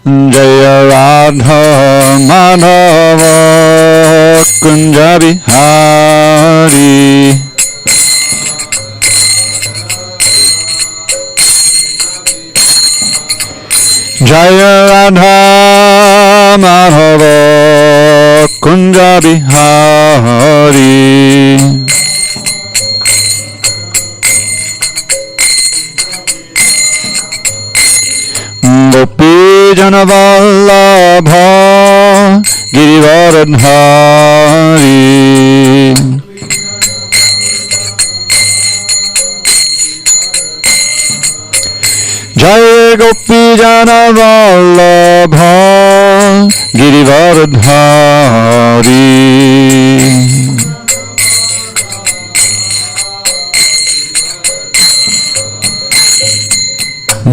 Jaya Radha Madhava Kunja Bihari. Jaya Radha Madhava Kunja Bihari. Gopi Jana Vallabha Girivaradhari. Jaya Gopi Jana Vallabha Girivaradhari.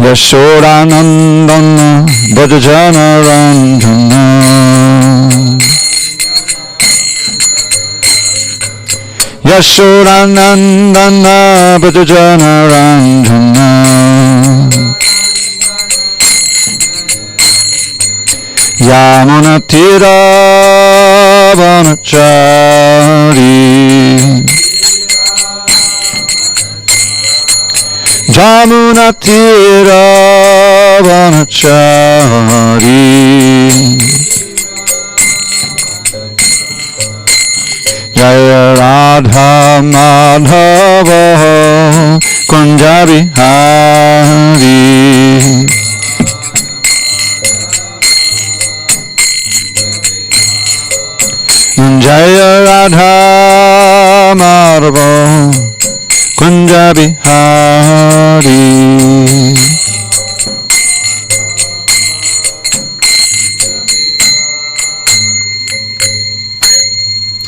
Yashodanandana Bhajana Ranjana. Yashodanandana Bhajana Ranjana. Yamuna Tira Vanachari. Jamuna Tira Vanachari. Jaya Radha Madhava Kunja Bihari. Jaya Radha Madhava Kunja Bihari.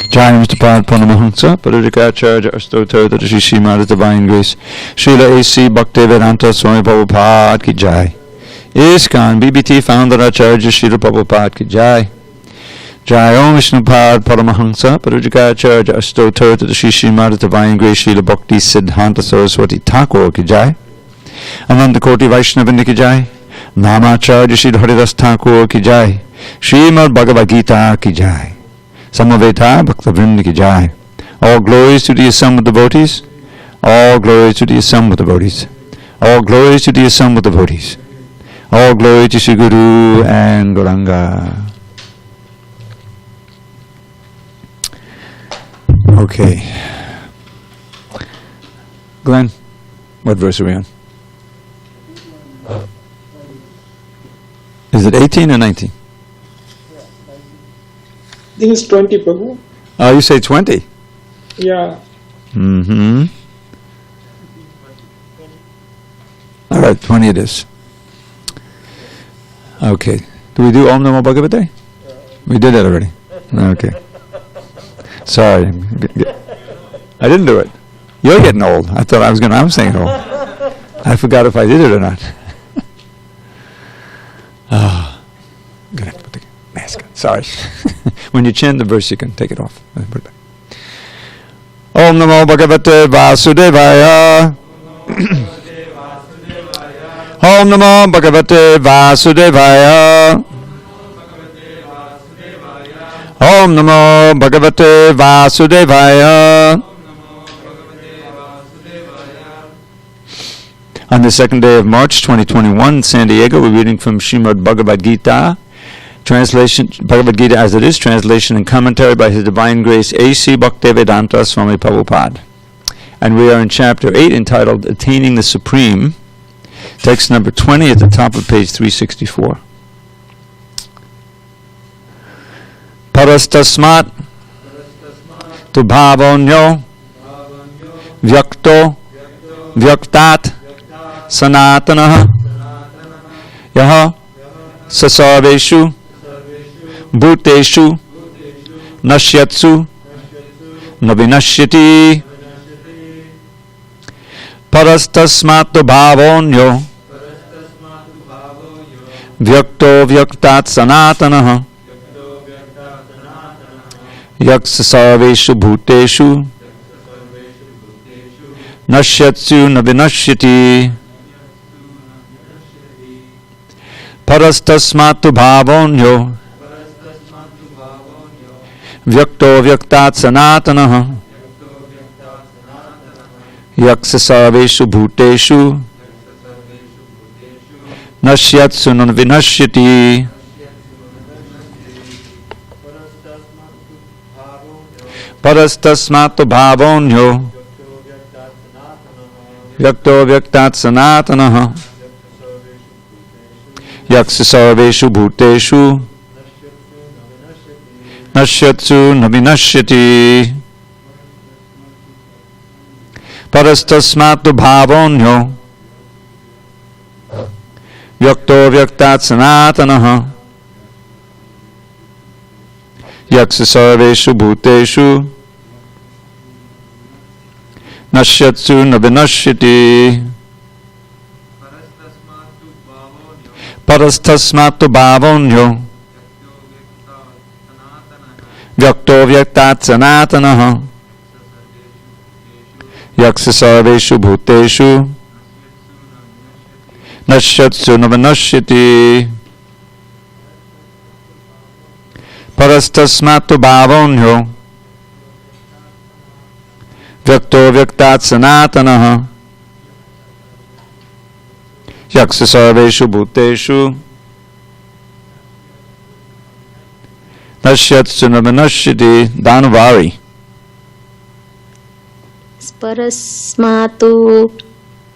Jai Mr. Pad Paramahamsa, Parajikacharya Astotar Tadashi Shrimad Divine Grace, Srila A.C. Bhaktivedanta Swami Prabhupada Ki Jai. ISKCON BBT Founder Acharya Srila Prabhupada Ki Jai. Jai Om Vishnupad Paramahamsa, Parajikacharya Astotar Tadashi Shrimad Divine Grace, Srila Bhakti Siddhanta Saraswati Thakur Ki Jai. Ananda Koti Vaishnavindi Ki Jai. Namacharya Srila Haridas Thakur Ki Jai. Srimad Bhagavad Gita Ki Jai. Samaveta Bhaktavrinda Ki Jai. All glories to the assembled devotees. All glories to the assembled devotees. All glories to the assembled devotees. All glory to Sri Guru and Gauranga. Okay. Glenn, what verse are we on? Is it 18 or 19? I think it's 20, Prabhu. Oh, you say 20? Yeah. Mm-hmm. All right, 20 it is. Okay. Do we do Om Namo Bhagavate? We did that already. Okay. Sorry. I didn't do it. You're getting old. I thought I'm saying it old. I forgot if I did it or not. I'm going to have to put the mask on. Sorry. When you chant the verse, you can take it off. Put it back. Om Namo Bhagavate Vasudevaya. Om Namo Bhagavate Vasudevaya. Om Namo Bhagavate Vasudevaya. On the second day of March 2021, SanDiego, we're reading from Srimad Bhagavad Gita, translation, Bhagavad Gita as it is, translation and commentary by His Divine Grace A.C. Bhaktivedanta Swami Prabhupada. And we are in chapter 8 entitled Attaining the Supreme, text number 20 at the top of page 364. Parastasmat tu bhavonyo vyakto vyaktat sanatanaha yaha sasarveshu bhuteshu nashyatsu navinashyati parastasmat tu bhavonyo vyakto vyaktat sanatanaha yaksa sarveshu bhuteshu nashyatsu navinashyati Parastasmatu bhavonyo vyakto vyaktat sanatanaha yaksa sarveshu bhuteshu nashyatsu non vinashyati. Parastasmatu bhavonyo vyakto vyaktat sanatanaha yaksa sarveshu bhuteshu nashyatsu na vinashyati. Parastasmatu bhavonyo vyakto vyaktat sanatanaha yaksa sarveshu bhuteshu nashyatsu na vinashyati. Parastasmatu bhavonyo vyakto vyaktat sanatanaha yaksa sarveshu bhuteshu nashyatsu na vinashyati. Parastasmatu bhavonyo vyakto vyaktat sanatanaha yaksa sarveshu bhuteshu nashyatsu na vinashyati. Dhanuvari. Parasmatu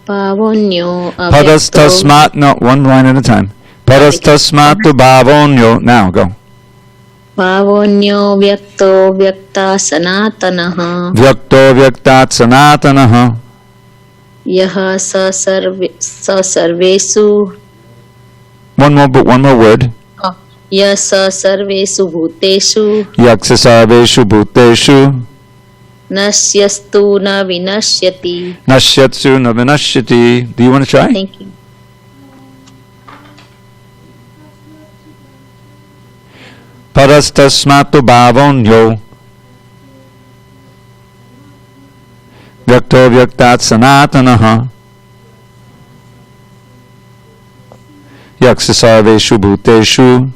bhavonyo Parastasmat, no, one line at a time. Parastasmatu bhavonyo. Now, go. bhavonyo vyakto vyakta sanatanaha Vyakto vyaktat sanatanaha yaha sa sarvesu one more word. yasa sarvesu bhuteshu Yaksa sarveshu bhuteshu nasyastu na vinashyati. nashyatsu na vinashyati. Do you want to try? Thank you. Parastasmatu bhavonyo vyakto vyaktat sanatanaha yaksa sarveshu bhuteshu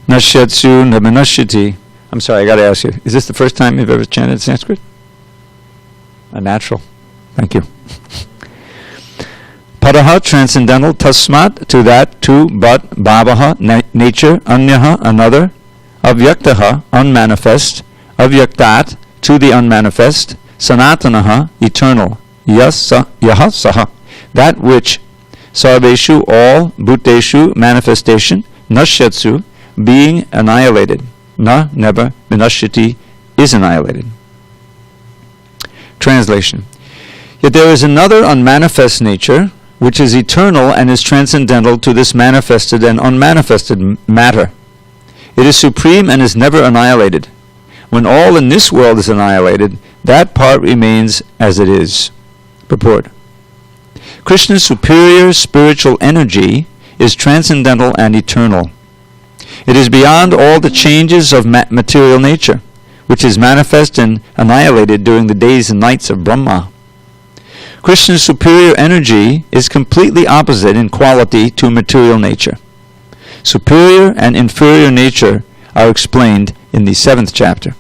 nashyatsu na vinashyati. I'm sorry, I got to ask you. Is this the first time you've ever chanted Sanskrit? A natural. Thank you. Paraha, transcendental, tasmat, to that, to, but, bhavaha, nature, anyaha, another, avyaktaha, unmanifest, avyaktat, to the unmanifest, sanatanaha, eternal, yaha, saha, that which, sarveshu, all, bhuteshu, manifestation, nashyatsu, being annihilated, na, never, vinashyati, is annihilated. Translation. Yet there is another unmanifest nature, which is eternal and is transcendental to this manifested and unmanifested matter. It is supreme and is never annihilated. When all in this world is annihilated, that part remains as it is. Purport. Krishna's superior spiritual energy is transcendental and eternal. It is beyond all the changes of material nature, which is manifest and annihilated during the days and nights of Brahma. Krishna's superior energy is completely opposite in quality to material nature. Superior and inferior nature are explained in the 7th chapter.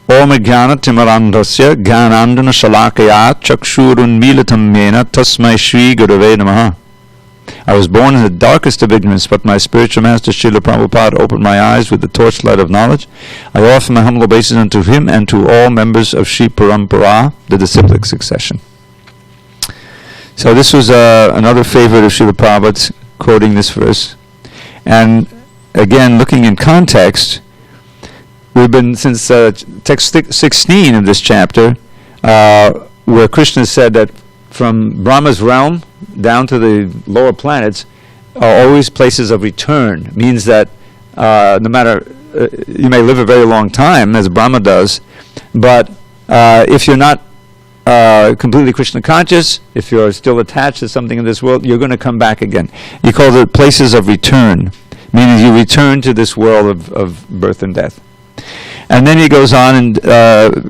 Om Jnana Timarandasya Jnanandana Shalakaya Chakshurun Milatam Mena Tasmai Shri Gurave Namaha. I was born in the darkest of ignorance, but my spiritual master Srila Prabhupada opened my eyes with the torchlight of knowledge. I offer my humble obeisance unto him and to all members of Sri Parampara, the disciplic succession. So this was another favorite of Srila Prabhupada's, quoting this verse. And again, looking in context, we've been, since text 16 of this chapter, where Krishna said that from Brahma's realm down to the lower planets are always places of return. Means that no matter, you may live a very long time, as Brahma does, but if you're not completely Krishna conscious, if you're still attached to something in this world, you're going to come back again. He calls it places of return, meaning you return to this world of birth and death. And then he goes on, and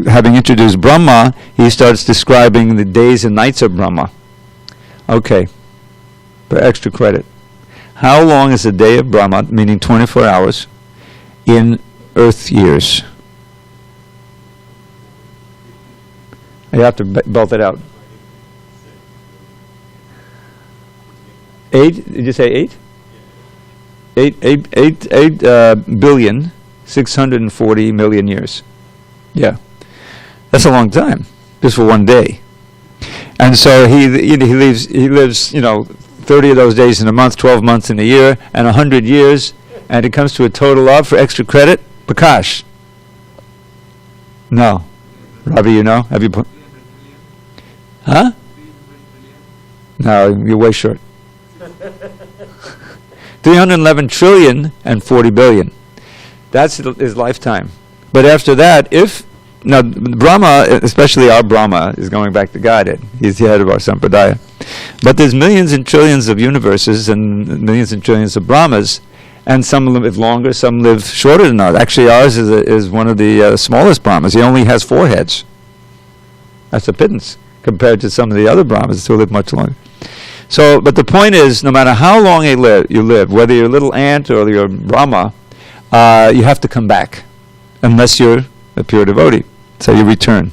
having introduced Brahma, he starts describing the days and nights of Brahma. Okay. for extra credit. How long is a day of Brahma, meaning 24 hours, in Earth years? You have to belt it out. 8? Did you say 8? 8 billion, 640 million years. Yeah. That's a long time, just for one day. And so he lives 30 of those days in a month, 12 months in a year, and 100 years, and it comes to a total of, for extra credit, Prakash. No. Ravi, you know? Have you put? Huh? No, you're way short. 311 trillion and 40 billion. That's his lifetime. But after that, now Brahma, especially our Brahma, is going back to Godhead. He's the head of our Sampradaya. But there's millions and trillions of universes and millions and trillions of Brahmas, and some live longer, some live shorter than ours. Actually, ours is one of the smallest Brahmas. He only has 4 heads. That's a pittance compared to some of the other Brahmas who live much longer. So, but the point is, no matter how long you live, whether you're a little ant or you're Brahma, you have to come back, unless you're a pure devotee. So you return.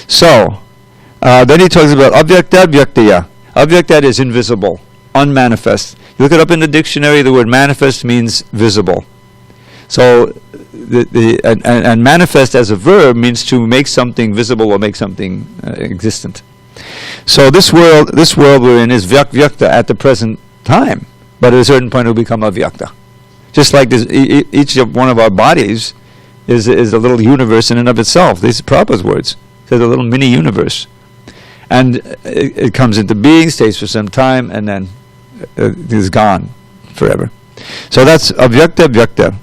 So, then he talks about avyakta vyaktaya. Avyakta is invisible, unmanifest. You look it up in the dictionary, the word manifest means visible. So, and manifest as a verb means to make something visible or make something existent. So this world we're in is vyakta at the present time, but at a certain point it will become avyakta. Just like this, each one of our bodies is a little universe in and of itself. These are Prabhupada's words. It's a little mini universe. And it comes into being, stays for some time, and then is gone forever. So that's avyakta vyakta.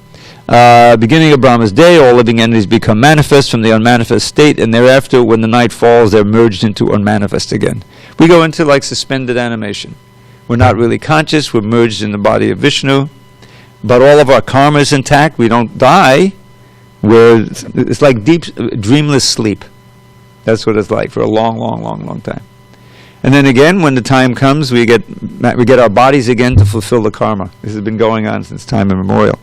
Beginning of Brahma's day, all living entities become manifest from the unmanifest state, and thereafter, when the night falls, they're merged into unmanifest again. We go into like suspended animation. We're not really conscious, we're merged in the body of Vishnu, but all of our karma is intact, we don't die. It's like deep, dreamless sleep. That's what it's like for a long time. And then again, when the time comes, we get our bodies again to fulfill the karma. This has been going on since time immemorial.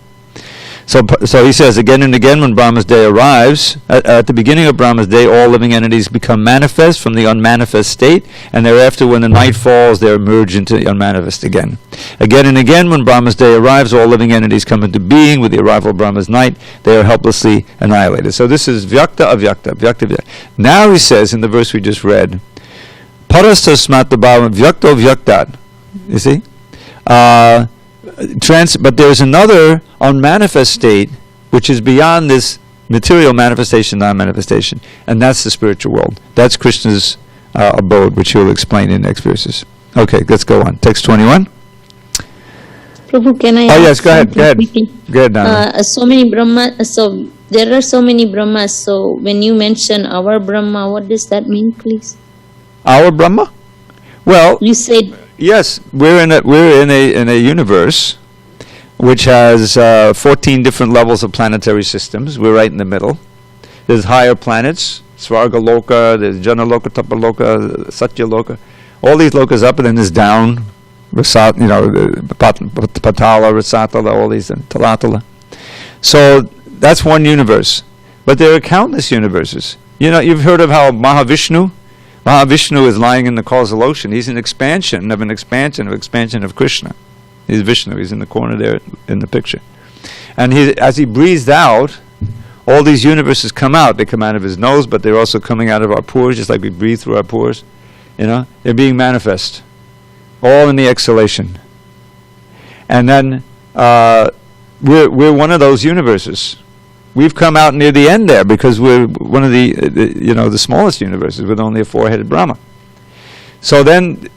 So he says, again and again, when Brahma's day arrives, at the beginning of Brahma's day, all living entities become manifest from the unmanifest state, and thereafter, when the night falls, they emerge into the unmanifest again. Again and again, when Brahma's day arrives, all living entities come into being. With the arrival of Brahma's night, they are helplessly annihilated. So this is vyakta avyakta, vyakta vyakta. Now he says, in the verse we just read, parastasmat bhavam vyakto vyaktat. You see? But there's another unmanifest state which is beyond this material manifestation, non-manifestation, and that's the spiritual world. That's Krishna's abode, which he'll explain in next verses. Okay, let's go on. Text 21. Prabhu, can I? Oh yes, go ahead. Quickly? Go ahead, Nana. So many Brahmas. So there are so many Brahmas. So when you mention our Brahma, what does that mean, please? Our Brahma? Well, You said yes, we're in a universe which has 14 different levels of planetary systems. We're right in the middle. There's higher planets, Svarga Loka, there's Jana Loka, Tapa Loka, Satya Loka. All these lokas up, and then there's down, Patala, Rasatala, all these, and Talatala. So that's one universe. But there are countless universes. You've heard of how Mahavishnu is lying in the causal ocean. He's an expansion of Krishna. He's Vishnu. He's in the corner there in the picture. And as he breathes out, all these universes come out. They come out of his nose, but they're also coming out of our pores, just like we breathe through our pores. They're being manifest, all in the exhalation. And then we're one of those universes. We've come out near the end there because we're one of the smallest universes with only a 4-headed Brahma. So then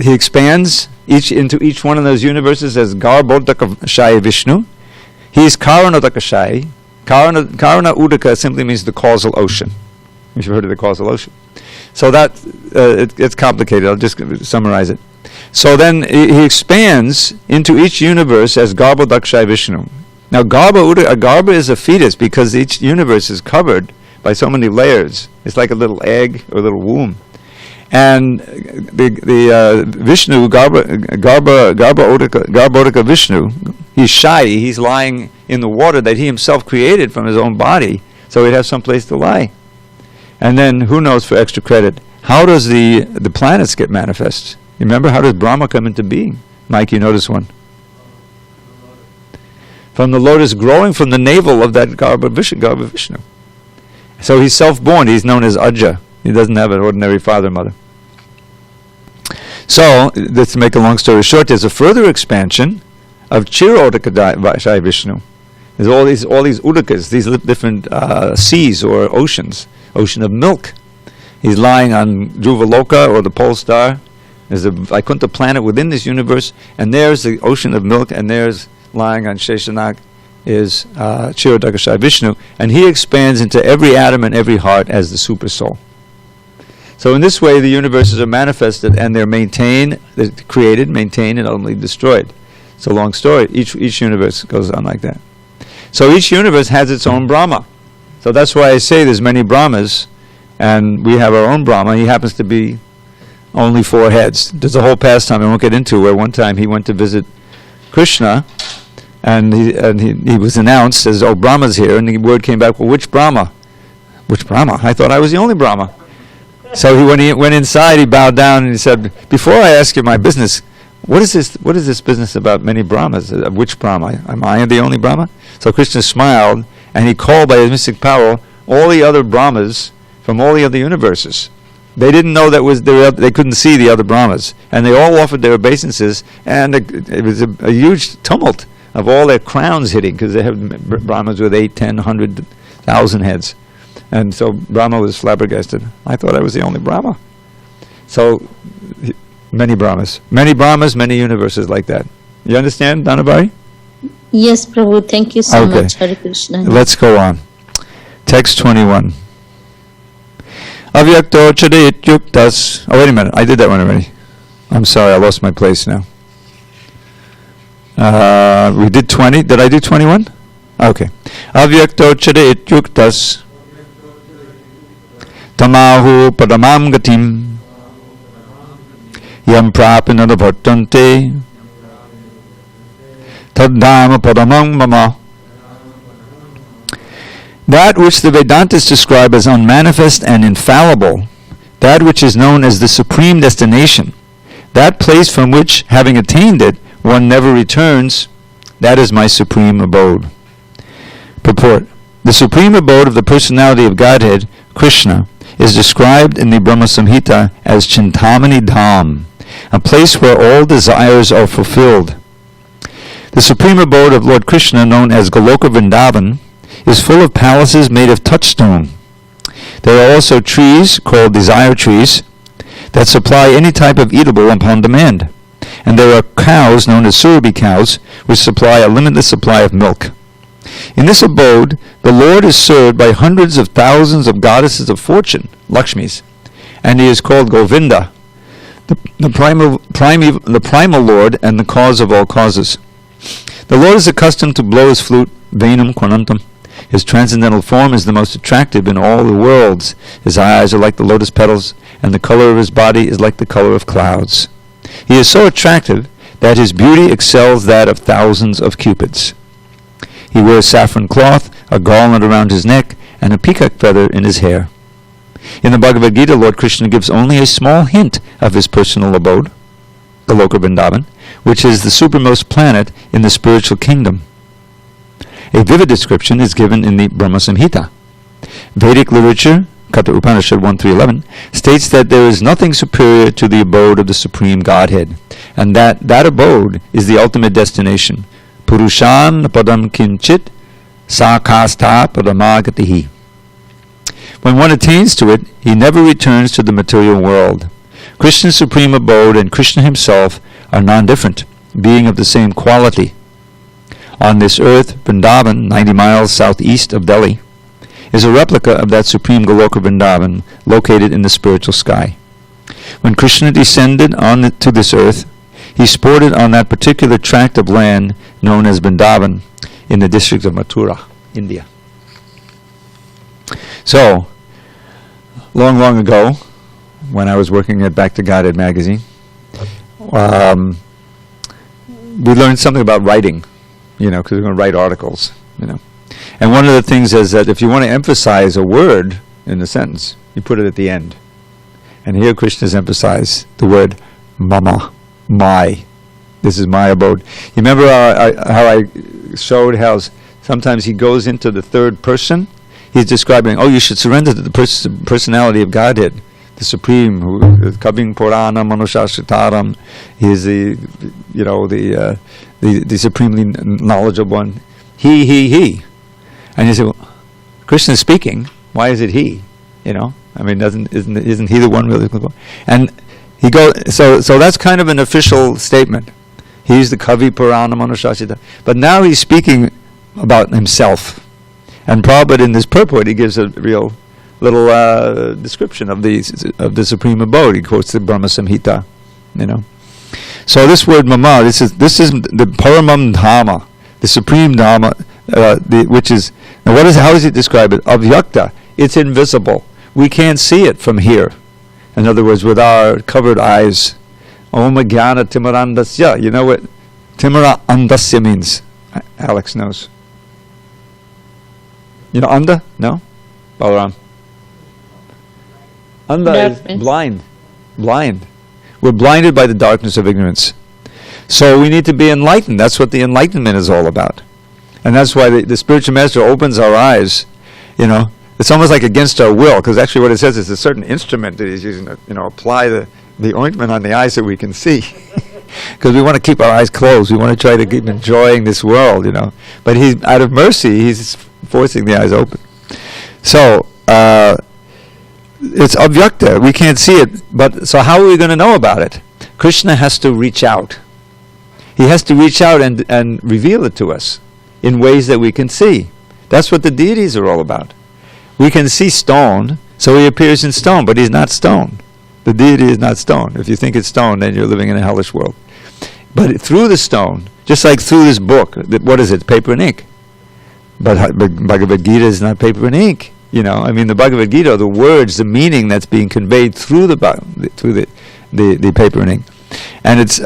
he expands into each one of those universes as Garbhodakashaya Vishnu. He's Karanodakashaya. Karana Udaka simply means the causal ocean. You've heard of the causal ocean. So that it's complicated. I'll just summarize it. So then he expands into each universe as Garbhodakashaya Vishnu. Now, Garbha is a fetus because each universe is covered by so many layers. It's like a little egg or a little womb. And the Vishnu, Garbhodaka Vishnu, he's shy. He's lying in the water that he himself created from his own body, so he'd have some place to lie. And then, who knows, for extra credit, how does the planets get manifest? You remember, how does Brahma come into being? Mike, you know this one. From the lotus growing from the navel of that Garbha Vishnu. So he's self-born. He's known as Ajja. He doesn't have an ordinary father and mother. So, let's make a long story short, there's a further expansion of Chirodaka Vishnu. There's all these udakas, these different seas or oceans. Ocean of milk. He's lying on Dhruvaloka, or the pole star. There's a Vaikuntha planet within this universe, and there's the ocean of milk, and there's lying on Sheshanak is Chirodaka Vishnu, and he expands into every atom and every heart as the super soul. So in this way, the universes are manifested, and they're created, maintained, and ultimately destroyed. It's a long story. Each universe goes on like that. So each universe has its own Brahma. So that's why I say there's many Brahmas, and we have our own Brahma. He happens to be only 4 heads. There's a whole pastime I won't get into, where one time he went to visit Krishna, and he was announced as, "Oh, Brahma's here," and the word came back, "Well, which Brahma? Which Brahma? I thought I was the only Brahma." So when he went inside, he bowed down and he said, "Before I ask you my business, what is this business about many Brahmas? Which Brahma? Am I the only Brahma?" So Krishna smiled, and he called by his mystic power all the other Brahmas from all the other universes. They didn't know they couldn't see the other Brahmas, and they all offered their obeisances, and it was a huge tumult of all their crowns hitting, because they have Brahmas with 8, 10, 100,000 heads. And so Brahma was flabbergasted. I thought I was the only Brahma. So many Brahmas, many universes like that. You understand, Dhanabhai? Yes, Prabhu. Thank you so much. Hare Krishna. Let's go on. Text 21. Avyakto chadit yuktas. Oh, wait a minute. I did that one already. I'm sorry. I lost my place now. We did 20. Did I do 21? Okay. Avyakto chadit yuktas. Tamahu padamam gatim. Yam prapinada bhattante. Taddhama padamam mama. That which the Vedantas describe as unmanifest and infallible, that which is known as the supreme destination, that place from which, having attained it, one never returns, that is my supreme abode. Purport. The supreme abode of the personality of Godhead, Krishna, is described in the Brahma-Samhita as Chintamani Dham, a place where all desires are fulfilled. The supreme abode of Lord Krishna, known as Goloka Vrindavan, is full of palaces made of touchstone. There are also trees, called desire trees, that supply any type of eatable upon demand. And there are cows, known as Surabhi cows, which supply a limitless supply of milk. In this abode, the Lord is served by hundreds of thousands of goddesses of fortune, Lakshmis, and he is called Govinda, the primal Lord and the cause of all causes. The Lord is accustomed to blow his flute, Venam Quanantam. His transcendental form is the most attractive in all the worlds. His eyes are like the lotus petals, and the color of his body is like the color of clouds. He is so attractive that his beauty excels that of thousands of cupids. He wears saffron cloth, a garland around his neck, and a peacock feather in his hair. In the Bhagavad Gita, Lord Krishna gives only a small hint of his personal abode, Goloka Vrindavan, which is the supermost planet in the spiritual kingdom. A vivid description is given in the Brahma-Samhita. Vedic literature, Katha Upanishad 1.3.11, states that there is nothing superior to the abode of the Supreme Godhead, and that abode is the ultimate destination. Purushan padam kinchit sakasta padamagatihi. When one attains to it, he never returns to the material world. Krishna's supreme abode and Krishna himself are non-different, being of the same quality. On this earth, Vrindavan, 90 miles southeast of Delhi, is a replica of that supreme Goloka Vrindavan located in the spiritual sky. When Krishna descended to this earth, he sported on that particular tract of land known as Vrindavan in the district of Mathura, India. So, long ago, when I was working at Back to Godhead magazine. We learned something about writing, because we're going to write articles, And one of the things is that if you want to emphasize a word in the sentence, you put it at the end. And here Krishna's emphasized the word mama, my. This is my abode. You remember how I showed how sometimes he goes into the third person? He's describing, you should surrender to the personality of Godhead, the Supreme, who Kabing Purana Manushashitaram. He is the supremely knowledgeable one. He. And you say, well, Krishna is speaking. Why is it he? Isn't he the one really? And he goes. So that's kind of an official statement. He's the Kavi Purana Manushashita. But now he's speaking about himself. And Prabhupada in this purport, he gives a real little description of the Supreme Abode. He quotes the Brahma-Samhita, So this word mama, this is the Paramam Dhamma, the Supreme Dhamma, which is, now how does he describe it? Avyakta, it's invisible. We can't see it from here. In other words, with our covered eyes. Om Jnana Timarandasya. You know what Timarandasya means? Alex knows. You know Anda? No? Balaram. Anda is blind. Blind. We're blinded by the darkness of ignorance. So we need to be enlightened. That's what the enlightenment is all about. And that's why the spiritual master opens our eyes. It's almost like against our will, because actually what it says is a certain instrument that he's using to, apply the ointment on the eyes so we can see. Because we want to keep our eyes closed. We want to try to keep enjoying this world, But he's, out of mercy, he's forcing the eyes open. So, it's avyakta. We can't see it. But so how are we going to know about it? Krishna has to reach out. He has to reach out and reveal it to us in ways that we can see. That's what the deities are all about. We can see stone, so he appears in stone, but he's not stone. The deity is not stone. If you think it's stone, then you're living in a hellish world. But through the stone, just like through this book, what is it? Paper and ink. But Bhagavad Gita is not paper and ink. The Bhagavad Gita, the words, the meaning that's being conveyed through the paper and ink. And it's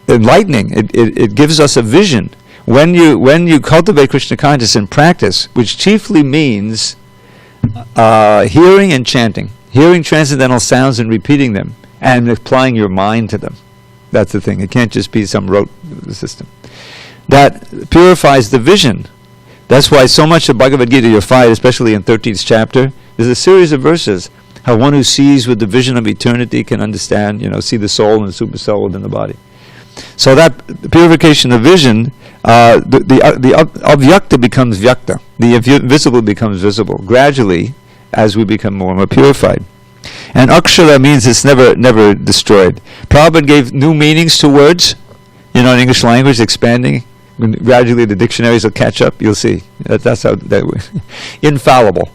enlightening. It gives us a vision. When you cultivate Krishna consciousness in practice, which chiefly means hearing and chanting, hearing transcendental sounds and repeating them, and applying your mind to them. That's the thing. It can't just be some rote system. That purifies the vision. That's why so much of Bhagavad Gita you'll find, especially in 13th chapter, there's a series of verses. How one who sees with the vision of eternity can understand, see the soul and the super soul within the body. So that purification of vision, the avyakta becomes vyakta. The invisible becomes visible gradually as we become more and more purified. And akshara means it's never destroyed. Prabhupada gave new meanings to words, in English language, expanding. Gradually the dictionaries will catch up, you'll see. That's how infallible.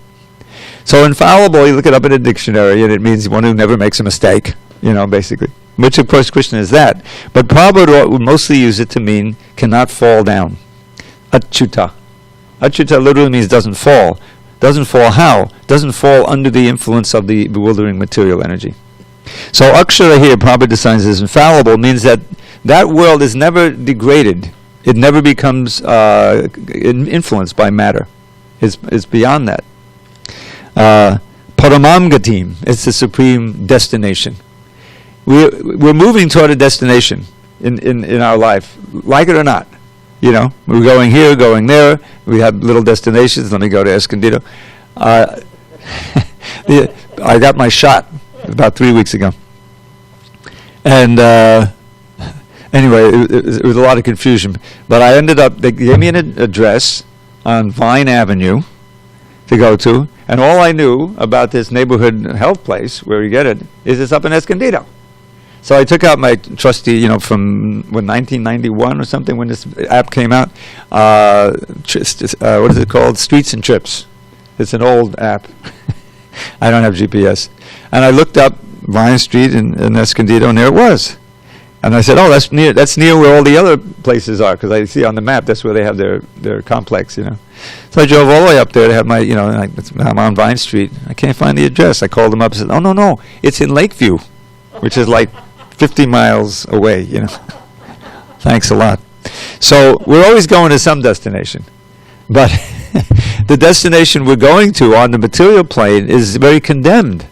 So infallible, you look it up in a dictionary, and it means one who never makes a mistake, basically. Which, of course, Krishna is that. But Prabhupada would mostly use it to mean cannot fall down. Achyuta. Achyuta literally means doesn't fall. Doesn't fall how? Doesn't fall under the influence of the bewildering material energy. So Akshara here, Prabhupada defines as infallible, means that world is never degraded. It never becomes influenced by matter. It's beyond that. Paramam Gatim, it's the supreme destination. We're moving toward a destination in our life, like it or not. We're going here, going there. We have little destinations. Let me go to Escondido. I got my shot about 3 weeks ago. And anyway, it was a lot of confusion. But I ended up, they gave me an address on Vine Avenue to go to. And all I knew about this neighborhood health place, where you get it, is it's up in Escondido. So I took out my trusty, from 1991 or something, when this app came out. What is it called? Streets and Trips. It's an old app. I don't have GPS. And I looked up Vine Street in Escondido, and there it was. And I said, oh, that's near where all the other places are, because I see on the map that's where they have their complex, you know. So I drove all the way up there to have my, you know, like, I'm on Vine Street. I can't find the address. I called them up and said, oh, no, it's in Lakeview, which is like 50 miles away, you know. Thanks a lot. So we're always going to some destination. But the destination we're going to on the material plane is very condemned.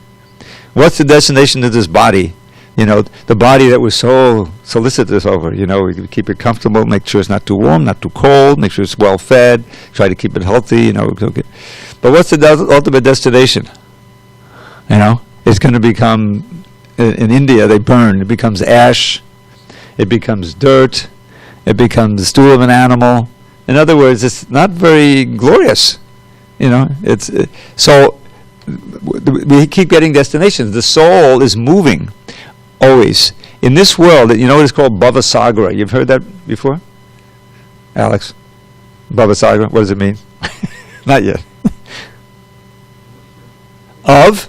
What's the destination of this body? You know, the body that we're so solicitous over. You know, we keep it comfortable, make sure it's not too warm, not too cold, make sure it's well fed, try to keep it healthy, you know. But what's the ultimate destination? You know, it's going to become, in India they burn, it becomes ash, it becomes dirt, it becomes the stool of an animal. In other words, it's not very glorious. You know, it's so we keep getting destinations. The soul is moving. Always. In this world, you know what is called Bhavasagra. You've heard that before? Alex? Bhavasagra, what does it mean? Not yet. Of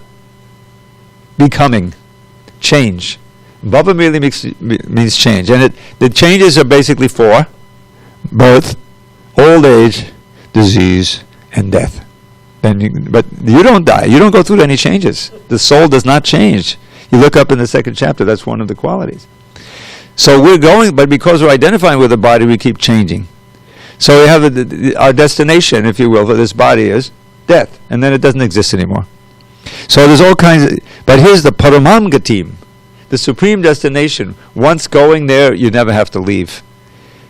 becoming. Change. Bhava merely means change. And the changes are basically four. Birth, old age, disease, and death. But you don't die. You don't go through any changes. The soul does not change. You look up in the second chapter, that's one of the qualities. So we're going, but because we're identifying with the body, we keep changing. So we have our destination, if you will, for this body is death, and then it doesn't exist anymore. So there's all kinds of, but here's the Paramam Gatim, the supreme destination. Once going there, you never have to leave.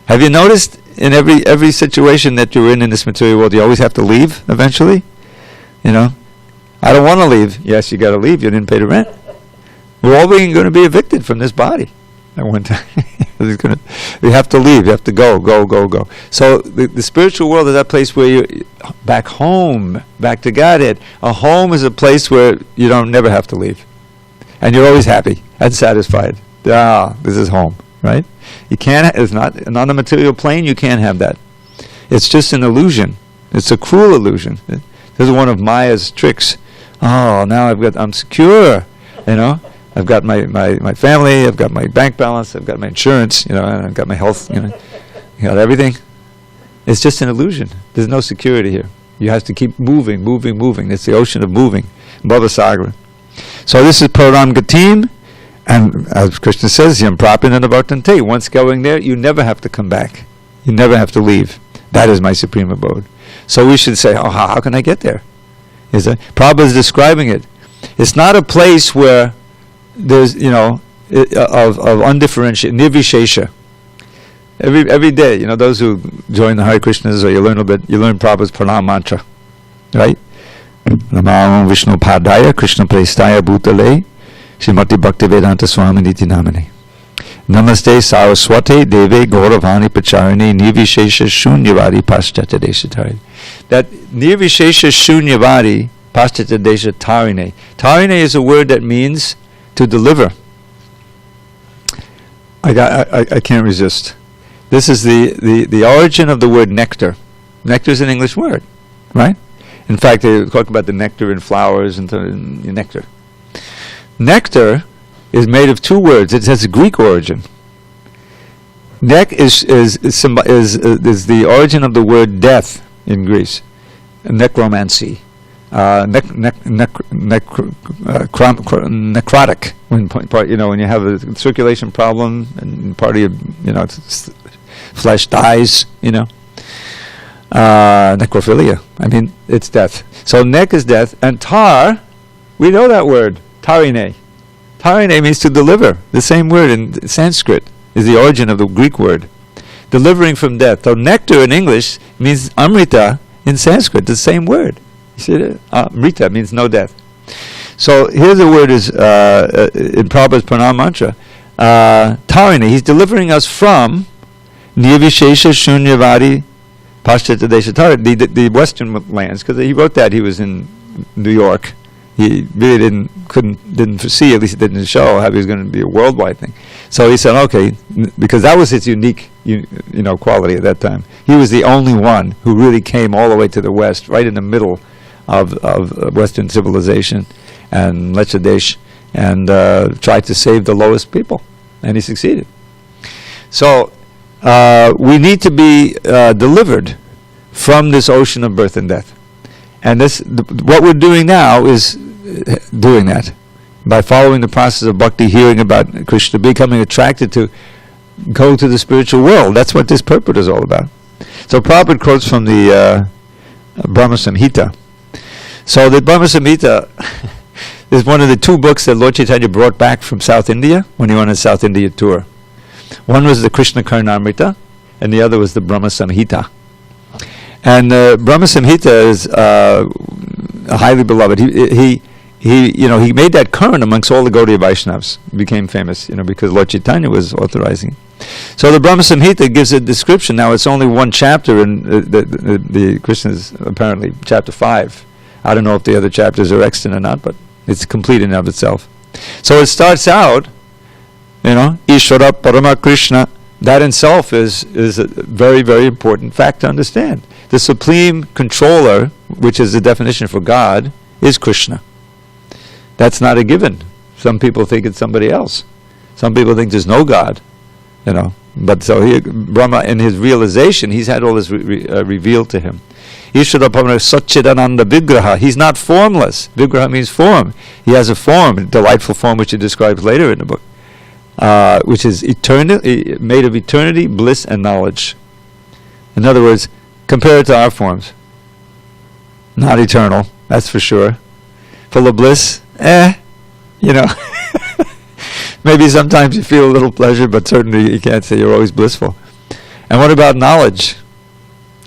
Have you noticed in every situation that you're in this material world, you always have to leave eventually? You know, I don't want to leave. Yes, you got to leave. You didn't pay the rent. We're all going to be evicted from this body at one time. You have to leave. You have to go. So the spiritual world is that place where you're back home, back to Godhead. A home is a place where you don't never have to leave. And you're always happy and satisfied. This is home, right? You can't, it's not, and on the material plane, you can't have that. It's just an illusion. It's a cruel illusion. This is one of Maya's tricks. Oh, now I'm secure, you know. I've got my family, I've got my bank balance, I've got my insurance, you know, and I've got my health, you know. You got everything. It's just an illusion. There's no security here. You have to keep moving. It's the ocean of moving. Bhavasagra. So this is Param Gatim, and as Krishna says, Yam Prapin Anavartante. Once going there, you never have to come back. You never have to leave. That is my supreme abode. So we should say, oh, how can I get there? Prabhupada is describing it. It's not a place where there's, you know, of undifferentiated, nirvishesha. Every day, you know, those who join the Hare Krishnas, or you learn Prabhupada's pranam mantra, right? Namo Vishnu Padaya Krishna Prestaya Bhutale Srimati Bhaktivedanta Swami Niti Namane Namaste Saraswate Deve Gauravani Pacharini Nirvishesha Shunyavadi Paschata Deshatari. That Nirvishesha Shunyavadi Paschata Deshatarine. Tarine is a word that means to deliver. I can't resist. This is the origin of the word nectar. Nectar is an English word, right? In fact, they talk about the nectar in flowers and nectar. Nectar is made of two words. It has a Greek origin. Nek is the origin of the word death in Greece. Necromancy. Necrotic, when you have a circulation problem and part of your, flesh dies, necrophilia. I mean, it's death. So nek is death, and tar, we know that word, tarine. Tarine means to deliver. The same word in Sanskrit is the origin of the Greek word, delivering from death. So nectar in English means amrita in Sanskrit, the same word. Amrita means no death. So here the word is, in Prabhupada's pranam mantra, tarine, he's delivering us from nirvishesha shunyavadi paschata deshatara, the western lands, because he wrote that, he was in New York. He really didn't foresee, at least it didn't show, how he was going to be a worldwide thing. So he said, okay, because that was his unique quality at that time. He was the only one who really came all the way to the west, right in the middle of Western civilization and Lechadesh, and tried to save the lowest people. And he succeeded. So we need to be delivered from this ocean of birth and death. And what we're doing now is doing that. By following the process of bhakti, hearing about Krishna, becoming attracted to go to the spiritual world. That's what this purport is all about. So Prabhupada quotes from the Brahma-Samhita. So the Brahma-Samhita is one of the two books that Lord Chaitanya brought back from South India when he went on his South India tour. One was the Krishna Karnamrita, and the other was the Brahma-Samhita. And Brahma-Samhita is highly beloved. He made that current amongst all the Gaudiya Vaishnavas. Became famous, because Lord Chaitanya was authorizing it. So the Brahma-Samhita gives a description. Now it's only one chapter in the Krishna's, apparently, chapter 5. I don't know if the other chapters are extant or not, but it's complete in and of itself. So it starts out, Ishvara Parama Krishna. That in itself is a very, very important fact to understand. The supreme controller, which is the definition for God, is Krishna. That's not a given. Some people think it's somebody else. Some people think there's no God, But so Brahma, in his realization, he's had all this revealed to him. Ishvara Parama Satchidananda Vigraha. He's not formless. Vigraha means form. He has a form, a delightful form, which he describes later in the book, which is made of eternity, bliss, and knowledge. In other words, compare it to our forms. Not eternal, that's for sure. Full of bliss, Maybe sometimes you feel a little pleasure, but certainly you can't say you're always blissful. And what about knowledge?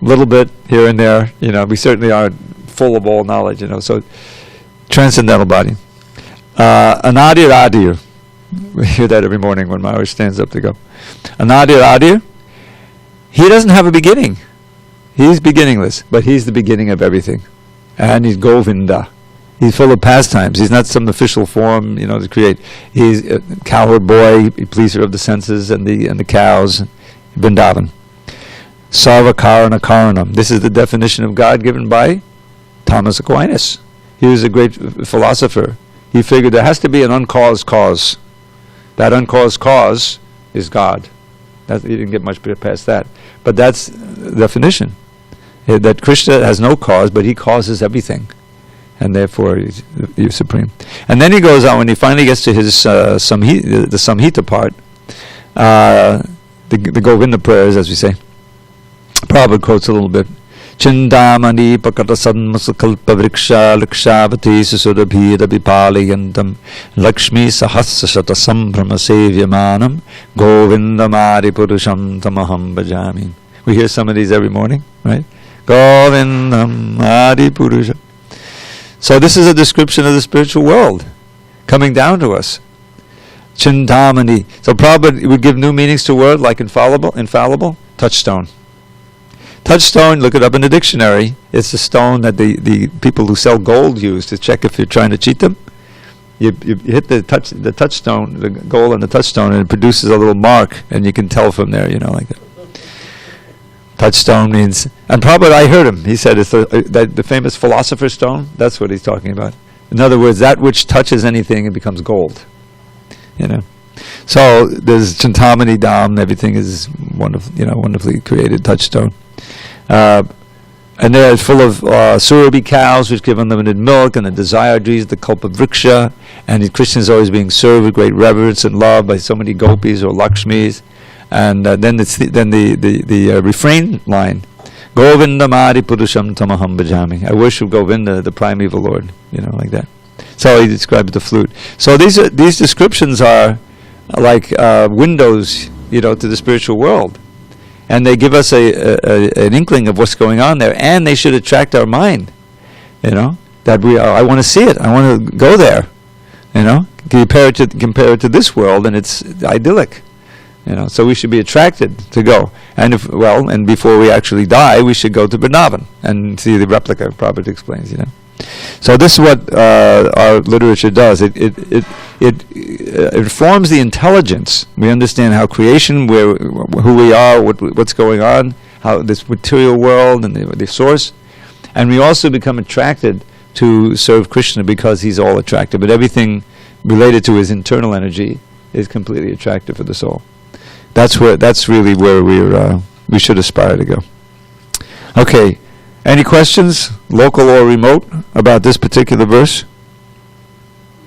A little bit here and there, we certainly aren't full of all knowledge, so transcendental body. Anadir Adir. We hear that every morning when Maharaj stands up to go. Anadir Adir. He doesn't have a beginning. He's beginningless, but he's the beginning of everything. And he's Govinda. He's full of pastimes. He's not some official form, to create. He's a cowherd boy, a pleaser of the senses and the cows. Vrindavan. Sarva Karana Karanam. This is the definition of God given by Thomas Aquinas. He was a great philosopher. He figured there has to be an uncaused cause. That uncaused cause is God. He didn't get much past that. But that's the definition. That Krishna has no cause, but he causes everything. And therefore he's supreme. And then he goes on, when he finally gets to his the Samhita part, the Govinda prayers, as we say. Prabhupada quotes a little bit. Chindamani pakata sanmasakalpa vriksha lakshavati susudabhira vipalayantam lakshmi sahasrashata sambrama sevyamanam govindamari purusham tamaham bhajami. We hear some of these every morning, right? Govindam Adi Purusha. So this is a description of the spiritual world coming down to us. Chindamani. So Prabhupada would give new meanings to word like infallible, touchstone. Touchstone, look it up in the dictionary. It's the stone that the people who sell gold use to check if you're trying to cheat them. You hit the touchstone, the gold on the touchstone, and it produces a little mark, and you can tell from there, like that. Touchstone means, and Prabhupada, I heard him. He said it's the famous philosopher's stone. That's what he's talking about. In other words, that which touches anything, it becomes gold. So there's Chintamani Dham. Everything is wonderfully created touchstone. And they're full of Surabhi cows, which give unlimited milk, and the desire trees, the Kalpa Vriksha, and Krishna is always being served with great reverence and love by so many gopis or Lakshmis. And then the refrain line, Govinda Mari Purusham Tamaham Bhajami. I worship Govinda, the primeval Lord, like that. So he describes the flute. So these descriptions are like windows, to the spiritual world. And they give us an inkling of what's going on there, and they should attract our mind. That I want to see it. I want to go there. Compare it to this world, and it's idyllic. So we should be attracted to go. And and before we actually die, we should go to Vrindavan and see the replica. Prabhupada explains. So this is what our literature does. It forms the intelligence. We understand how creation, who we are, what's going on, how this material world and the source, and we also become attracted to serve Krishna because he's all attractive. But everything related to his internal energy is completely attractive for the soul. That's really where we should aspire to go. Okay, any questions, local or remote, about this particular verse?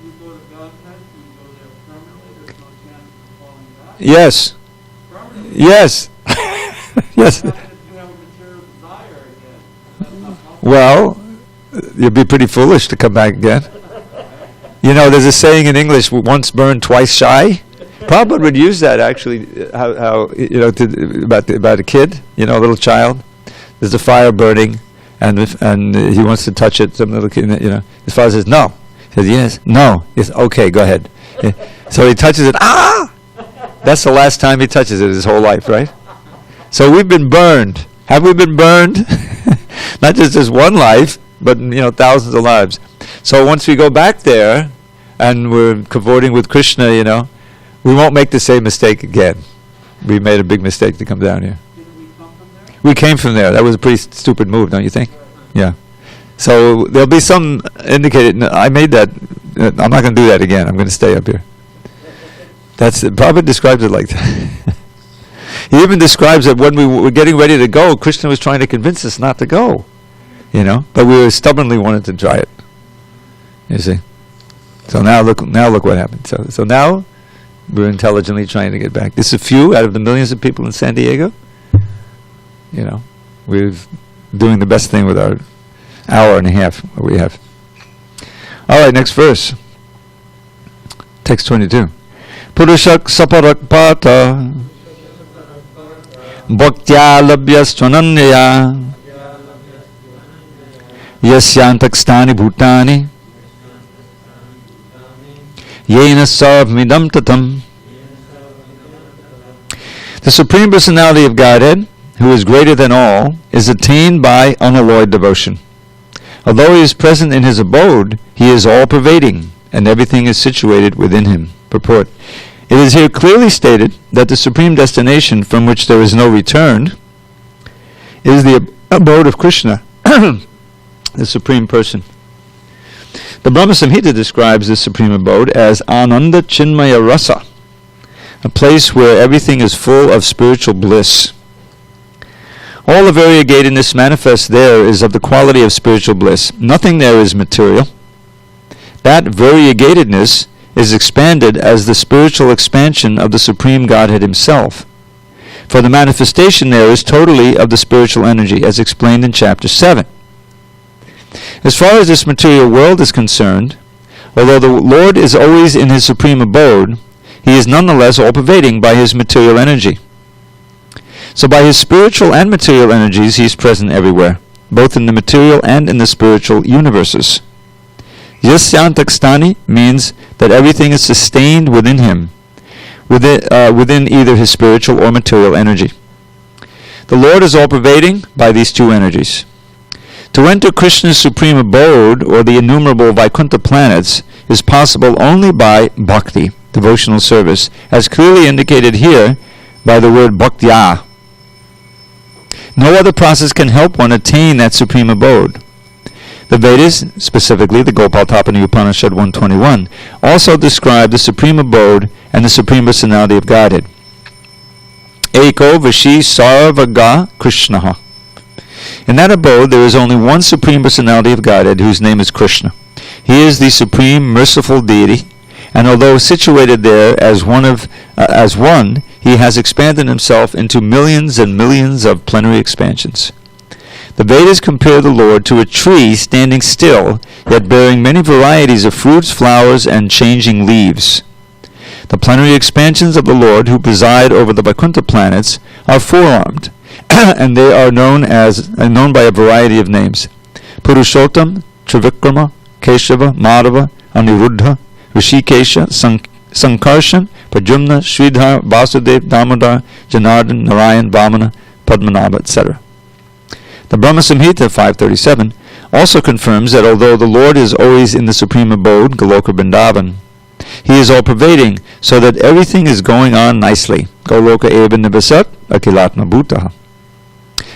You go to Godhead, you go there permanently, there's no chance of falling back. Yes. Permanently. Yes. Yes. If you have a material desire again, that's not helpful. Well, you'd be pretty foolish to come back again. You know, there's a saying in English, once burned, twice shy. Prabhupada would use that actually, how you know, about a kid, you know, a little child. There's a fire burning, and he wants to touch it. Some little kid, you know, his father says no. He says yes, no. Yes, okay, go ahead. So he touches it. Ah! That's the last time he touches it his whole life, right? So we've been burned. Have we been burned? Not just this one life, but you know, thousands of lives. So once we go back there, and we're cavorting with Krishna, you know, we won't make the same mistake again. We made a big mistake to come down here. Didn't we come from there? We came from there. That was a pretty stupid move, don't you think? Yeah. So there'll be some indicated. I made that. I'm not going to do that again. I'm going to stay up here. Prabhupada describes it like that. He even describes that when we were getting ready to go, Krishna was trying to convince us not to go. You know, but we stubbornly wanted to try it. You see. So now look what happened. So now we're intelligently trying to get back. This is a few out of the millions of people in SanDiego. You know, we're doing the best thing with our hour and a half we have. All right, next verse. Text 22. Purushak saparakpata bhaktya labhyasvananyaya yasyantakstani bhutani yena sarvamidam tatam. The Supreme Personality of Godhead, who is greater than all, is attained by unalloyed devotion. Although he is present in his abode, he is all-pervading, and everything is situated within him. Purport. It is here clearly stated that the supreme destination from which there is no return is the abode of Krishna, the Supreme Person. The Brahma-Samhita describes this supreme abode as Ananda Chinmaya Rasa, a place where everything is full of spiritual bliss. All the variegatedness manifest there is of the quality of spiritual bliss. Nothing there is material. That variegatedness is expanded as the spiritual expansion of the Supreme Godhead Himself. For the manifestation there is totally of the spiritual energy, as explained in Chapter 7. As far as this material world is concerned, although the Lord is always in His supreme abode, He is nonetheless all-pervading by His material energy. So by His spiritual and material energies, He is present everywhere, both in the material and in the spiritual universes. Yasyantakstani means that everything is sustained within Him, within either His spiritual or material energy. The Lord is all-pervading by these two energies. To enter Krishna's supreme abode, or the innumerable Vaikuntha planets, is possible only by bhakti, devotional service, as clearly indicated here by the word bhaktya. No other process can help one attain that supreme abode. The Vedas, specifically the Gopal-Tapani Upanishad 121, also describe the supreme abode and the Supreme Personality of Godhead. Eko Vashi Sarvaga Krishnaha. In that abode there is only one Supreme Personality of Godhead, whose name is Krishna. He is the supreme merciful deity, and although situated there as one, He has expanded Himself into millions and millions of plenary expansions. The Vedas compare the Lord to a tree standing still, yet bearing many varieties of fruits, flowers, and changing leaves. The plenary expansions of the Lord, who preside over the Vaikuntha planets, are four-armed, and they are known by a variety of names: Purushottam, Trivikrama, Keshava, Madhava, Aniruddha, Rishikesha, Sankarshan, Pradyumna, Sridhar, Vasudev, Damodar, Janardhan, Narayan, Vamana, Padmanabha, etc. The Brahma-Samhita 537 also confirms that although the Lord is always in the supreme abode, Goloka Vrindavan, He is all-pervading, so that everything is going on nicely. Goloka eva nivasat akilatma bhutaha.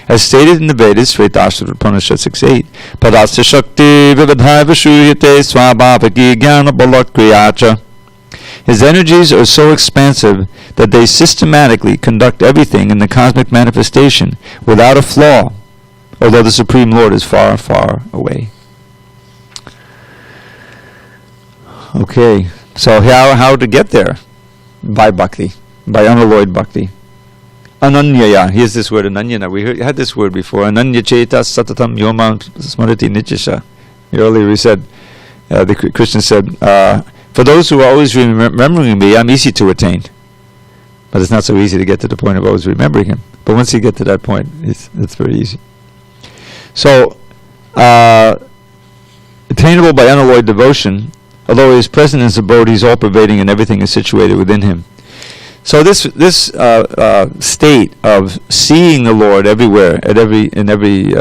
As stated in the Vedas, Shvetashvara Upanishad 6.8, Padasya Shakti Vivadhaiva Shuryate Swabhavaki Jnana Balat Kriyacha. His energies are so expansive that they systematically conduct everything in the cosmic manifestation without a flaw, although the Supreme Lord is far, far away. Okay, so how to get there? By bhakti, by unalloyed bhakti. Ananyaya, here's this word, ananyana. We had this word before. Ananya cheta satatam yomam smarati nityasha. Earlier we said, the Krishna said, for those who are always remembering me, I'm easy to attain. But it's not so easy to get to the point of always remembering him. But once you get to that point, it's very easy. So, attainable by unalloyed devotion, although he is present in his abode, he is all-pervading and everything is situated within him. So this state of seeing the Lord everywhere, in every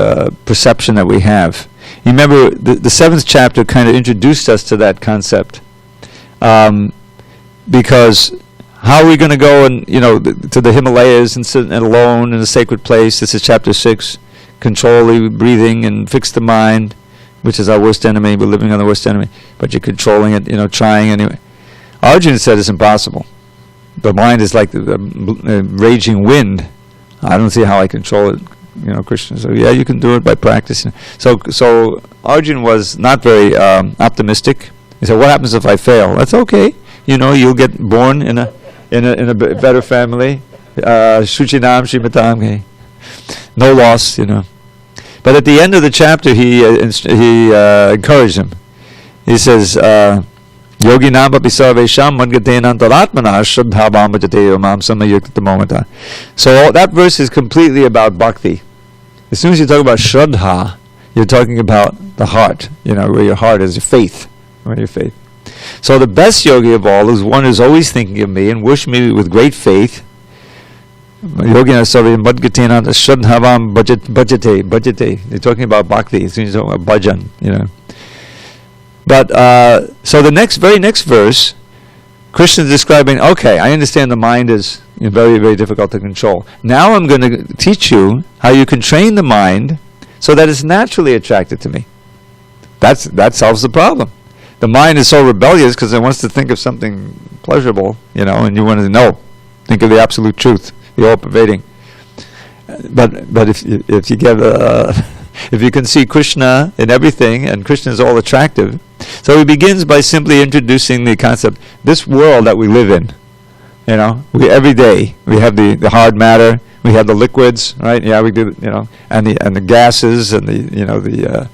perception that we have. You remember the 7th chapter kind of introduced us to that concept, because how are we going to go and to the Himalayas and sit alone in a sacred place? This is chapter 6. Control the breathing and fix the mind, which is our worst enemy. We're living on the worst enemy, but you're controlling it. Trying anyway. Arjuna said it's impossible. The mind is like the raging wind. I don't see how I control it. Krishna. So yeah, you can do it by practicing. So Arjuna was not very optimistic. He said, "What happens if I fail?" That's okay. You'll get born in a better family. Shuchinam Shrimatam. No loss. But at the end of the chapter, he encouraged him. He says, Yogi Namba Pisarvesham Mangatenantaratmana Shraddhabam Bhajate Omam Samayukta Momata. So that verse is completely about bhakti. As soon as you talk about Shraddha, you're talking about the heart, where your heart is, your faith. Where your faith. So the best yogi of all is one who's always thinking of me and worship me with great faith. Yogina Savi Madgatenanta Shraddhavam Bhajate. They're talking about bhakti. As soon as you talk about bhajan, But so the very next verse, Krishna is describing, okay, I understand the mind is very, very difficult to control. Now I'm going to teach you how you can train the mind so that it's naturally attracted to me. That solves the problem. The mind is so rebellious because it wants to think of something pleasurable, and you want to think of the absolute truth, the all-pervading. But if you get if you can see Krishna in everything, and Krishna is all attractive. So he begins by simply introducing the concept, this world that we live in, we every day, we have the hard matter, we have the liquids, right? Yeah, we do, and the gases, and the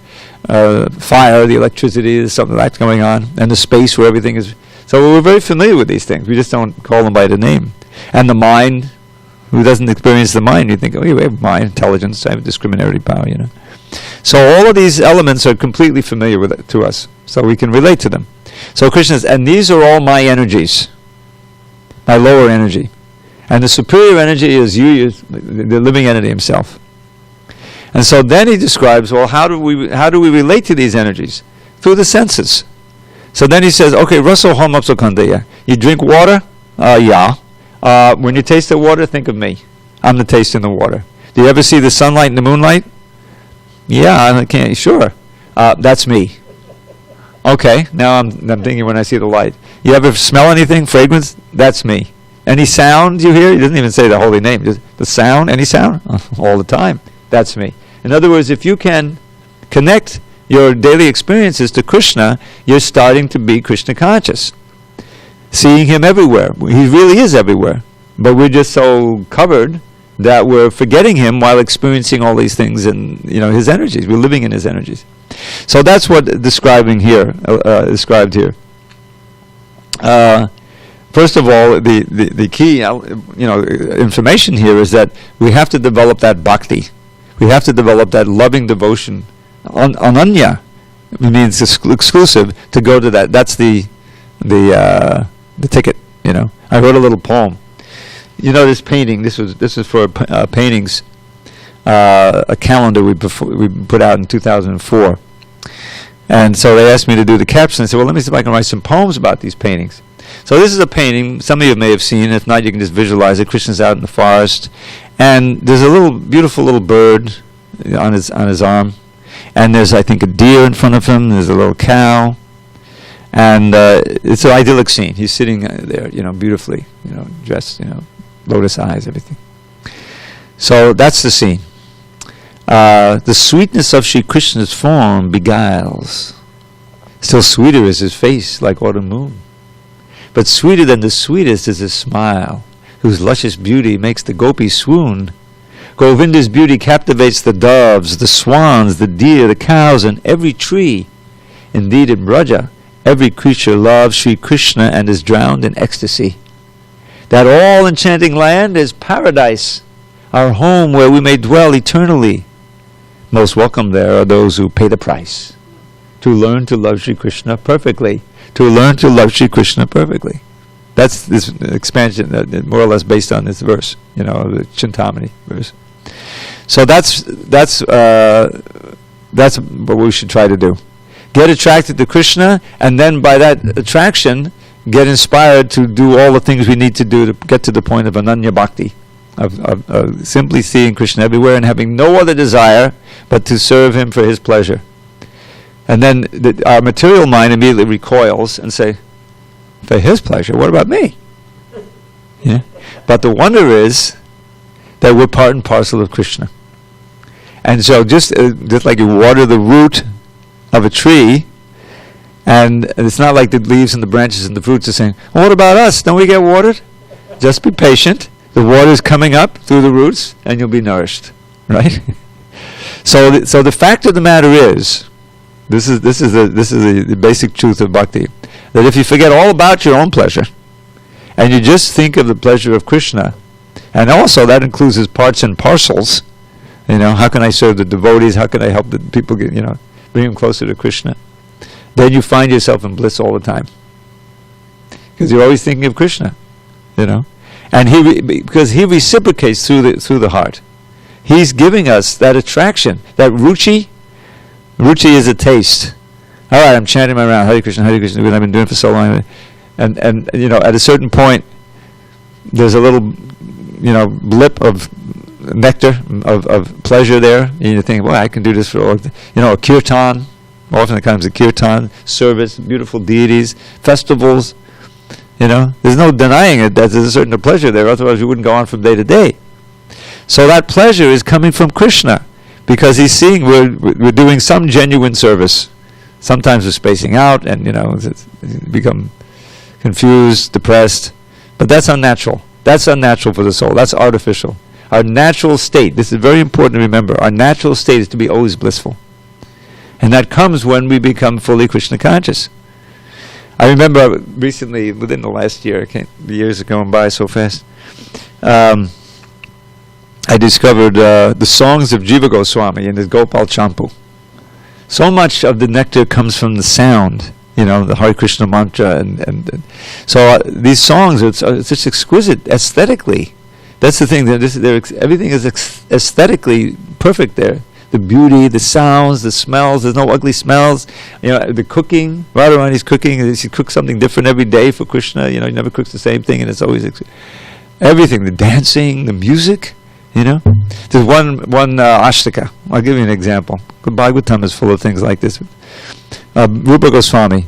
fire, the electricity, there's something that's going on, and the space where everything is. So we're very familiar with these things. We just don't call them by the name. And the mind, who doesn't experience the mind, you think, oh, we have mind, intelligence, I have discriminatory power, So all of these elements are completely familiar to us, so we can relate to them. So Krishna says, and these are all my energies, my lower energy. And the superior energy is you, the living entity himself. And so then he describes, well, how do we relate to these energies? Through the senses. So then he says, okay, Raso Homapso Kandeya. You drink water? Yeah. When you taste the water, think of me. I'm the taste in the water. Do you ever see the sunlight and the moonlight? Yeah, I can't. Sure. That's me. Okay, now I'm thinking when I see the light. You ever smell anything? Fragrance? That's me. Any sound you hear? He doesn't even say the holy name. Just the sound? Any sound? All the time. That's me. In other words, if you can connect your daily experiences to Krishna, you're starting to be Krishna conscious. Seeing him everywhere. He really is everywhere. But we're just so covered that we're forgetting him while experiencing all these things in his energies. We're living in his energies. So that's what described here. First of all, the key information here is that we have to develop that bhakti. We have to develop that loving devotion. Ananya means exclusive, to go to that. That's the ticket. I wrote a little poem. This painting. This is for paintings. A calendar we put out in 2004, and so they asked me to do the caption. I said, well, let me see if I can write some poems about these paintings. So this is a painting. Some of you may have seen. If not, you can just visualize it. Krishna's out in the forest, and there's a beautiful little bird on his arm, and there's, I think, a deer in front of him. There's a little cow, And it's an idyllic scene. He's sitting there, beautifully, dressed, lotus eyes, everything. So that's the scene. The sweetness of Sri Krishna's form beguiles. Still sweeter is his face, like autumn moon. But sweeter than the sweetest is his smile, whose luscious beauty makes the gopis swoon. Govinda's beauty captivates the doves, the swans, the deer, the cows, and every tree. Indeed, in Braja, every creature loves Sri Krishna and is drowned in ecstasy. That all-enchanting land is paradise, our home where we may dwell eternally. Most welcome there are those who pay the price to learn to love Sri Krishna perfectly. To learn to love Sri Krishna perfectly. That's this expansion, more or less based on this verse, the Chintamani verse. So that's what we should try to do. Get attracted to Krishna, and then by that attraction, get inspired to do all the things we need to do to get to the point of Ananya Bhakti, of simply seeing Krishna everywhere and having no other desire but to serve him for his pleasure. And then our material mind immediately recoils and say, for his pleasure, what about me? Yeah. But the wonder is that we're part and parcel of Krishna. And so just like you water the root of a tree, and it's not like the leaves and the branches and the fruits are saying, well, what about us? Don't we get watered? Just be patient. The water is coming up through the roots, and you'll be nourished. Right? So the fact of the matter is, this is the basic truth of bhakti, that if you forget all about your own pleasure, and you just think of the pleasure of Krishna, and also that includes his parts and parcels, how can I serve the devotees, how can I help the people get, bring them closer to Krishna, then you find yourself in bliss all the time. Because you're always thinking of Krishna, and because he reciprocates through the heart. He's giving us that attraction, that ruchi. Ruchi is a taste. All right, I'm chanting my round, Hare Krishna, Hare Krishna, I've been doing it for so long. And at a certain point, there's a little, blip of nectar, of pleasure there. And you think, well, I can do this for, a kirtan. Often it comes to kirtan, service, beautiful deities, festivals. There's no denying it that there's a certain pleasure there, otherwise you wouldn't go on from day to day. So that pleasure is coming from Krishna, because he's seeing we're doing some genuine service. Sometimes we're spacing out and, become confused, depressed. But that's unnatural. That's unnatural for the soul. That's artificial. Our natural state, this is very important to remember, our natural state is to be always blissful. And that comes when we become fully Krishna conscious. I remember recently, within the last year, the years are going by so fast, I discovered the songs of Jiva Goswami in his Gopal Champu. So much of the nectar comes from the sound, the Hare Krishna mantra, and so these songs it's just exquisite aesthetically. That's the thing. Everything is aesthetically perfect there. The beauty, the sounds, the smells. There's no ugly smells. The cooking. Radharani's cooking. She cooks something different every day for Krishna. He never cooks the same thing, and it's always everything. The dancing, the music. There's one ashtaka. I'll give you an example. Bhagavatam is full of things like this. Rupa Goswami,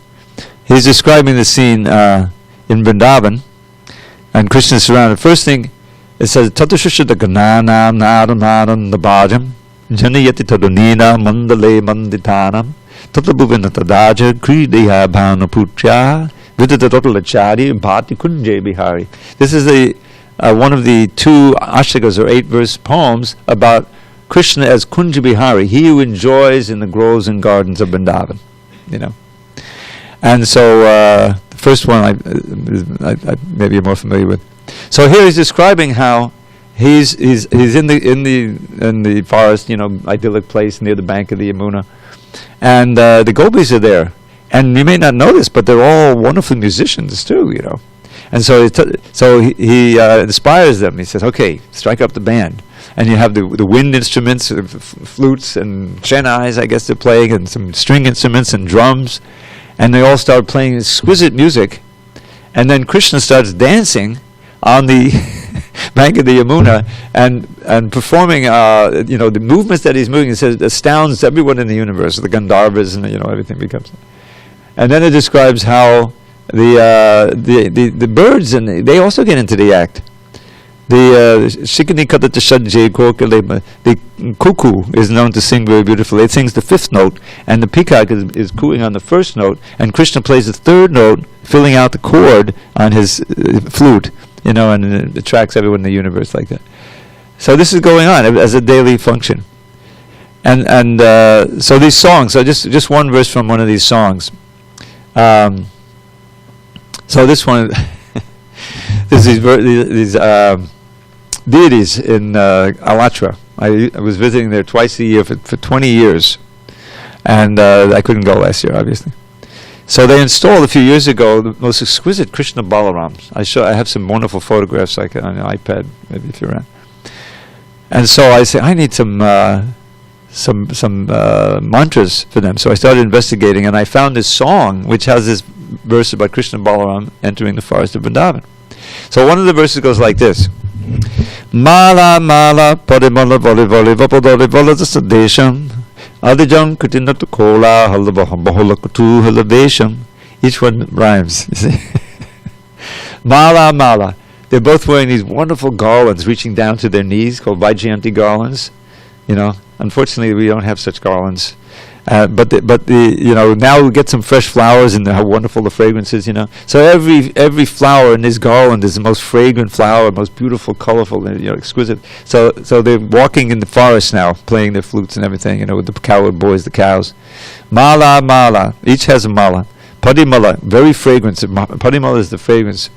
he's describing the scene in Vrindavan, and Krishna is surrounded. First thing, it says, Tatashusha Gananam Nadanam Nabajam Janayati Tadunina Mandale Manditanam Tatabhuvina Tadaja Kridiya Bhanaputra Vidatatalachari Bhati Kunje Bihari. This is one of the two ashtakas or 8-verse poems about Krishna as Kunja Bihari, he who enjoys in the groves and gardens of Vrindavan. And so the first one I maybe you're more familiar with. So here he's describing how he's in the forest, idyllic place near the bank of the Yamuna, and the gopis are there, and you may not know this, but they're all wonderful musicians too, And so he inspires them. He says, okay, strike up the band. And you have the wind instruments, flutes and shenais, I guess they're playing, and some string instruments and drums. And they all start playing exquisite music. And then Krishna starts dancing on the bank of the Yamuna and performing, the movements that he's moving. It says, astounds everyone in the universe. The Gandharvas and, everything becomes... And then it describes how the birds, and they also get into the act. The cuckoo is known to sing very beautifully. It sings the fifth note, and the peacock is cooing on the first note, and Krishna plays the third note, filling out the chord on his flute, and it attracts everyone in the universe like that. So this is going on as a daily function. And so these songs, so just one verse from one of these songs. So this one, there's these deities in Alatra. I was visiting there twice a year for 20 years, and I couldn't go last year, obviously. So they installed a few years ago the most exquisite Krishna Balarams. I have some wonderful photographs on an iPad, maybe if you're around. And so I said, I need some mantras for them. So I started investigating, and I found this song which has this verse about Krishna Balaram entering the forest of Vrindavan. So one of the verses goes like this: Mala mala parimala voli voli vapadoli voladasa desham adijam kutinatu kola halabahala kutu halavesham. Each one rhymes. You see? Mala mala. They're both wearing these wonderful garlands reaching down to their knees, called Vaijayanti garlands. Unfortunately, we don't have such garlands. But now we get some fresh flowers, and how wonderful the fragrance is. So every flower in this garland is the most fragrant flower, most beautiful, colorful, and exquisite. So they're walking in the forest now, playing their flutes and everything. With the cowherd boys, the cows. Mala mala, each has a mala. Padimala, very fragrant. Padimala is the fragrance.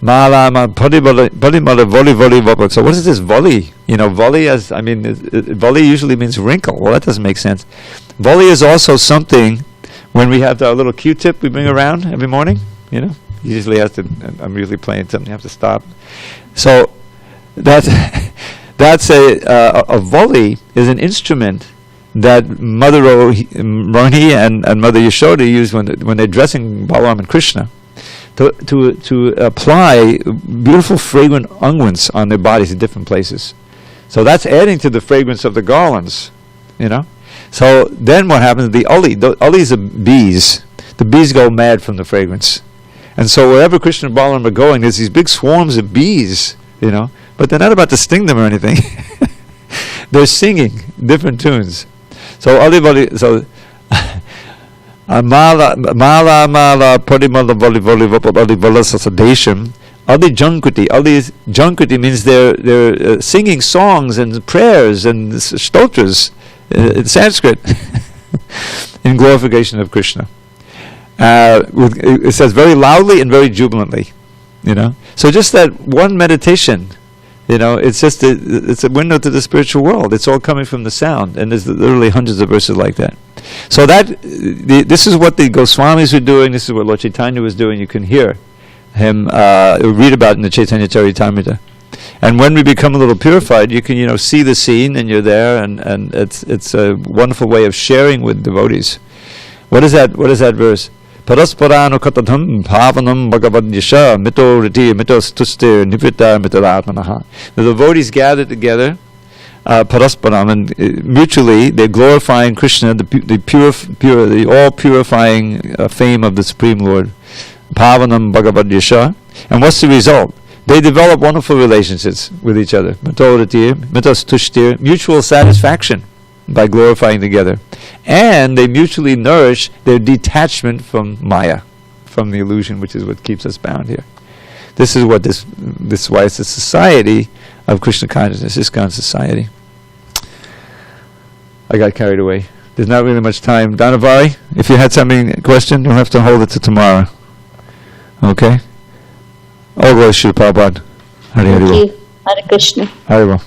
Mala mala padimala voli voli voli. So what is this voli? Voli voli usually means wrinkle. Well, that doesn't make sense. Voli is also something, when we have our little Q-tip we bring around every morning, you usually have to, I'm usually playing something, you have to stop. So that's a voli is an instrument that Mother Rohini and Mother Yashoda use when they're dressing Balaram and Krishna to apply beautiful fragrant unguents on their bodies in different places. So that's adding to the fragrance of the garlands, So then what happens, the ulis are bees. The bees go mad from the fragrance. And so wherever Krishna and Balaram are going, there's these big swarms of bees, but they're not about to sting them or anything. They're singing different tunes. So mala mala parimala voli voli voli volasadesham. Adi Jankuti means they're singing songs and prayers and stotras in Sanskrit in glorification of Krishna. It says very loudly and very jubilantly, So just that one meditation, it's just it's a window to the spiritual world. It's all coming from the sound, and there's literally hundreds of verses like that. So this is what the Goswamis were doing. This is what Lord Chaitanya was doing. You can hear him read about in the Chaitanya Charitamrita. And when we become a little purified, you can see the scene, and you're there, and it's a wonderful way of sharing with devotees. What is that verse? Parasparano katadham bhavanam Bhagavad Gita mito riti mito stustir nivritta mitaratmanaha. The devotees gather together, parasparam, and mutually they're glorifying Krishna, the all purifying fame of the Supreme Lord. Bhavanam Bhagavad Gita. And what's the result? They develop wonderful relationships with each other. Mutual satisfaction by glorifying together. And they mutually nourish their detachment from Maya, from the illusion, which is what keeps us bound here. This is what this is why it's a society of Krishna consciousness, ISKCON society. I got carried away. There's not really much time. Dhanavari, if you had a question, you'll have to hold it to tomorrow. Okay? All glory to Prabhupada. Hare Krishna. Hare Krishna.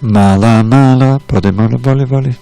Mala mala, padimala voli voli.